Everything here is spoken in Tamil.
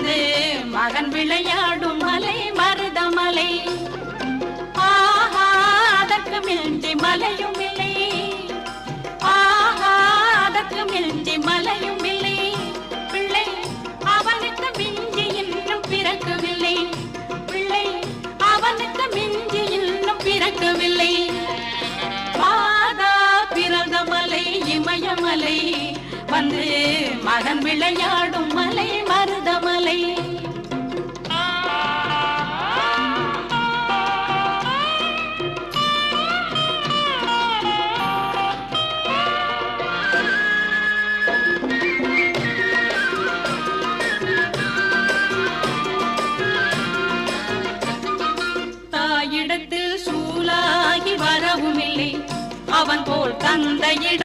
வந்து மகன் விளையாடும் மலை மருதமலை. ஆஹா அதற்கு மிஞ்சி மலையும் இல்லை, ஆஹா அதற்கு மிஞ்சி மலையும் இல்லை. பிள்ளை அவனுக்கு மிஞ்சி இன்னும் பிறக்கவில்லை, பிள்ளை அவனுக்கு மிஞ்சி இன்னும் பிறக்கவில்லை. மாதா பிறந்த மலை இமயமலை, வந்து மகன் விளையாடும் மலை மருதமலை. தாயிடத்தில் சூலாகி வரவும் இல்லை, அவன் போல் தந்தையிடம்